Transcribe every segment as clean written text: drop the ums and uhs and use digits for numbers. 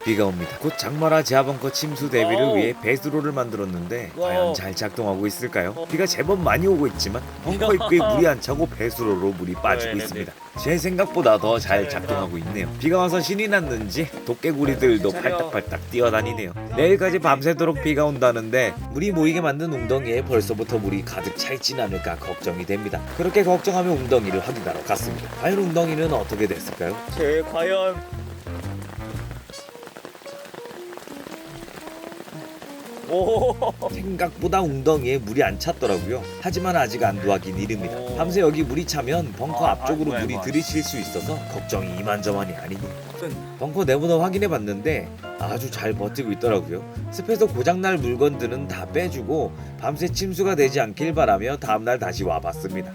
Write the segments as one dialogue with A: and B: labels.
A: 비가 옵니다. 곧 장마라 지하벙커 침수 대비를 위해 배수로를 만들었는데 과연 잘 작동하고 있을까요? 비가 제법 많이 오고 있지만 벙커 입구에 물이 안 차고 배수로로 물이 빠지고 있습니다. 제 생각보다 더 잘 작동하고 있네요. 비가 와서 신이 났는지 도깨구리들도 팔딱팔딱 뛰어다니네요. 내일까지 밤새도록 비가 온다는데 물이 모이게 만든 웅덩이에 벌써부터 물이 가득 차 있진 않을까 걱정이 됩니다. 그렇게 걱정하며 웅덩이를 확인하러 갔습니다. 과연 웅덩이는 어떻게 됐을까요?
B: 과연
A: 생각보다 웅덩이에 물이 안 찼더라고요. 하지만 아직 안도하긴 이릅니다. 밤새 여기 물이 차면 벙커 앞쪽으로 물이 들이칠 수 있어서 걱정이 이만저만이 아니네요. 벙커 내부도 확인해 봤는데 아주 잘 버티고 있더라고요. 습해서 고장날 물건들은 다 빼주고 밤새 침수가 되지 않길 바라며 다음날 다시 와봤습니다.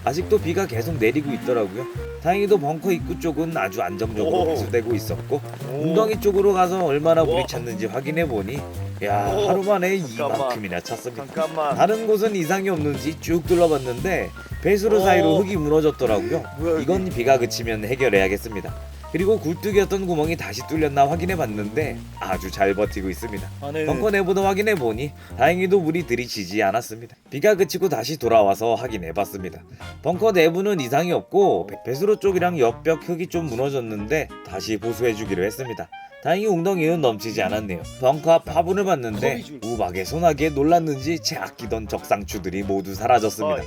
A: 아직도 비가 계속 내리고 있더라고요. 다행히도 벙커 입구 쪽은 아주 안정적으로 배수되고 있었고 웅덩이 쪽으로 가서 얼마나 물이 찼는지 확인해 보니 야, 하루 만에 이만큼이나 찼습니다. 다른 곳은 이상이 없는지 쭉 둘러봤는데 배수로 사이로 흙이 무너졌더라고요. 이건 비가 그치면 해결해야겠습니다. 그리고 굴뚝이었던 구멍이 다시 뚫렸나 확인해봤는데 아주 잘 버티고 있습니다. 벙커 내부도 확인해보니 다행히도 물이 들이치지 않았습니다. 비가 그치고 다시 돌아와서 확인해봤습니다. 벙커 내부는 이상이 없고 배수로 쪽이랑 옆벽 흙이 좀 무너졌는데 다시 보수해주기로 했습니다. 다행히 웅덩이는 넘치지 않았네요. 벙커 앞 화분을 봤는데 우박에 소나기에 놀랐는지 제 아끼던 적상추들이 모두 사라졌습니다.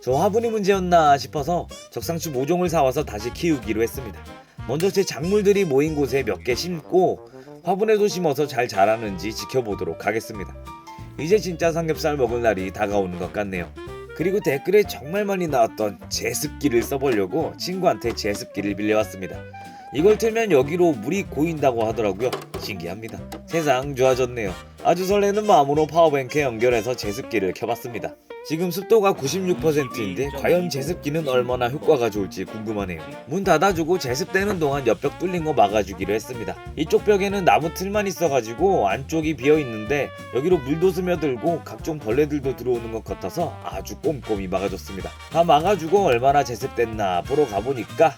A: 저 화분이 문제였나 싶어서 적상추 모종을 사와서 다시 키우기로 했습니다. 먼저 제 작물들이 모인 곳에 몇 개 심고 화분에도 심어서 잘 자라는지 지켜보도록 하겠습니다. 이제 진짜 삼겹살 먹을 날이 다가오는 것 같네요. 그리고 댓글에 정말 많이 나왔던 제습기를 써보려고 친구한테 제습기를 빌려왔습니다. 이걸 틀면 여기로 물이 고인다고 하더라고요. 신기합니다. 세상 좋아졌네요. 아주 설레는 마음으로 파워뱅크에 연결해서 제습기를 켜봤습니다. 지금 습도가 96%인데 과연 제습기는 얼마나 효과가 좋을지 궁금하네요. 문 닫아주고 제습되는 동안 옆벽 뚫린 거 막아주기로 했습니다. 이쪽 벽에는 나무 틀만 있어가지고 안쪽이 비어있는데 여기로 물도 스며들고 각종 벌레들도 들어오는 것 같아서 아주 꼼꼼히 막아줬습니다. 다 막아주고 얼마나 제습됐나 보러 가보니까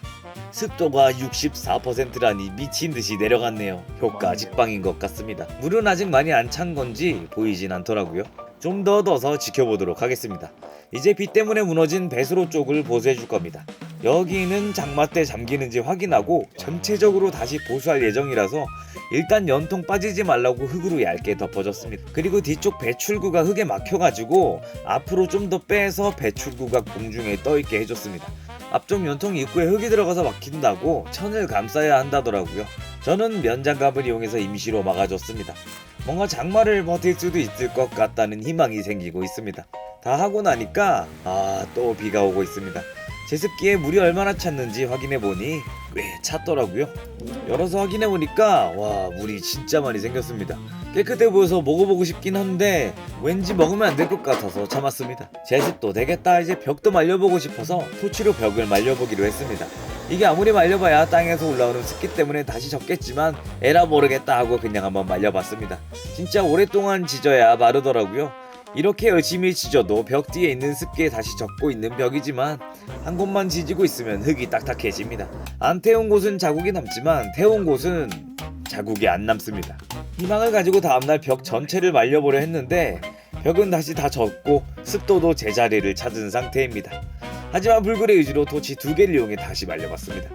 A: 습도가 64%라니 미친듯이 내려갔네요. 효과 직방인 것 같습니다. 물은 아직 많이 안 찬 건지 보이진 않더라고요. 좀 더 넣어서 지켜보도록 하겠습니다. 이제 비 때문에 무너진 배수로 쪽을 보수해 줄 겁니다. 여기는 장마 때 잠기는지 확인하고 전체적으로 다시 보수할 예정이라서 일단 연통 빠지지 말라고 흙으로 얇게 덮어줬습니다. 그리고 뒤쪽 배출구가 흙에 막혀가지고 앞으로 좀 더 빼서 배출구가 공중에 떠있게 해줬습니다. 앞쪽 연통 입구에 흙이 들어가서 막힌다고 천을 감싸야 한다더라고요. 저는 면장갑을 이용해서 임시로 막아줬습니다. 뭔가 장마를 버틸 수도 있을 것 같다는 희망이 생기고 있습니다. 다 하고 나니까 또 비가 오고 있습니다. 제습기에 물이 얼마나 찼는지 확인해보니 꽤 찼더라고요. 열어서 확인해보니까 와, 물이 진짜 많이 생겼습니다. 깨끗해 보여서 먹어보고 싶긴 한데 왠지 먹으면 안 될 것 같아서 참았습니다. 제습도 되겠다. 이제 벽도 말려보고 싶어서 토치로 벽을 말려보기로 했습니다. 이게 아무리 말려봐야 땅에서 올라오는 습기 때문에 다시 젖겠지만 에라 모르겠다 하고 그냥 한번 말려봤습니다. 진짜 오랫동안 지져야 마르더라고요. 이렇게 열심히 지져도 벽 뒤에 있는 습기에 다시 젖고 있는 벽이지만 한 곳만 지지고 있으면 흙이 딱딱해집니다. 안 태운 곳은 자국이 남지만 태운 곳은 자국이 안 남습니다. 희망을 가지고 다음날 벽 전체를 말려보려 했는데 벽은 다시 다 젖고 습도도 제자리를 찾은 상태입니다. 하지만 불굴의 의지로 토치 2개를 이용해 다시 말려봤습니다.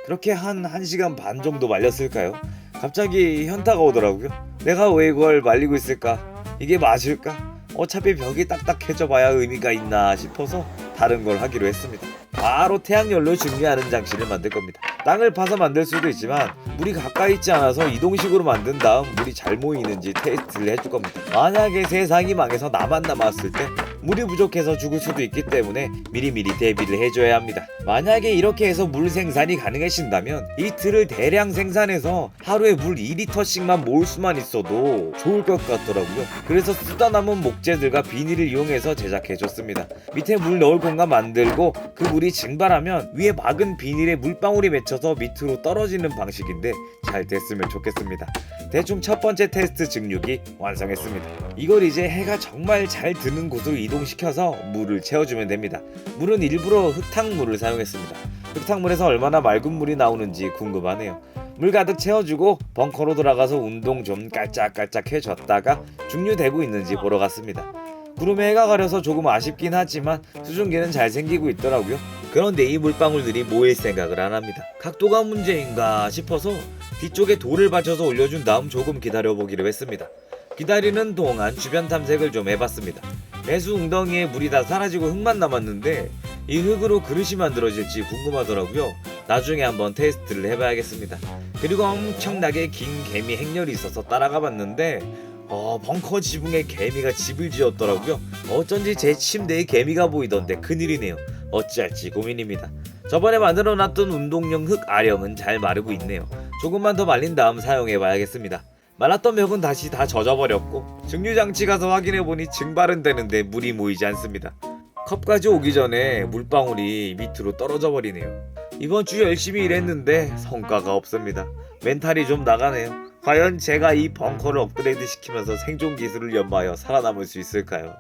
A: 그렇게 한 1시간 반 정도 말렸을까요? 갑자기 현타가 오더라고요. 내가 왜 이걸 말리고 있을까? 이게 맞을까? 어차피 벽이 딱딱해져 봐야 의미가 있나 싶어서 다른 걸 하기로 했습니다. 바로 태양열로 준비하는 장치를 만들 겁니다. 땅을 파서 만들 수도 있지만 물이 가까이 있지 않아서 이동식으로 만든 다음 물이 잘 모이는지 테스트를 해줄 겁니다. 만약에 세상이 망해서 나만 남았을 때 물이 부족해서 죽을 수도 있기 때문에 미리미리 대비를 해줘야 합니다. 만약에 이렇게 해서 물 생산이 가능해진다면 이틀을 대량 생산해서 하루에 물 2리터씩만 모을 수만 있어도 좋을 것 같더라고요. 그래서 쓰다 남은 목재들과 비닐을 이용해서 제작해줬습니다. 밑에 물 넣을 공간 만들고 그 물이 증발하면 위에 막은 비닐에 물방울이 맺혀서 밑으로 떨어지는 방식인데 잘 됐으면 좋겠습니다. 대충 첫 번째 테스트 증류기 완성했습니다. 이걸 이제 해가 정말 잘 드는 곳으로 이동시켜서 물을 채워주면 됩니다. 물은 일부러 흙탕물을 사용했습니다. 흙탕물에서 얼마나 맑은 물이 나오는지 궁금하네요. 물 가득 채워주고 벙커로 돌아가서 운동 좀 깔짝깔짝 해줬다가 중류되고 있는지 보러 갔습니다. 구름에 해가 가려서 조금 아쉽긴 하지만 수증기는 잘 생기고 있더라고요. 그런데 이 물방울들이 모일 생각을 안 합니다. 각도가 문제인가 싶어서 뒤쪽에 돌을 받쳐서 올려준 다음 조금 기다려보기로 했습니다. 기다리는 동안 주변 탐색을 좀 해봤습니다. 배수 웅덩이에 물이 다 사라지고 흙만 남았는데 이 흙으로 그릇이 만들어질지 궁금하더라고요. 나중에 한번 테스트를 해봐야겠습니다. 그리고 엄청나게 긴 개미 행렬이 있어서 따라가 봤는데 벙커 지붕에 개미가 집을 지었더라고요. 어쩐지 제 침대에 개미가 보이던데 큰일이네요. 어찌할지 고민입니다. 저번에 만들어놨던 운동용 흙 아령은 잘 마르고 있네요. 조금만 더 말린 다음 사용해봐야겠습니다. 말랐던 벽은 다시 다 젖어버렸고 증류장치 가서 확인해보니 증발은 되는데 물이 모이지 않습니다. 컵까지 오기 전에 물방울이 밑으로 떨어져 버리네요. 이번 주 열심히 일했는데 성과가 없습니다. 멘탈이 좀 나가네요. 과연 제가 이 벙커를 업그레이드 시키면서 생존 기술을 연마하여 살아남을 수 있을까요?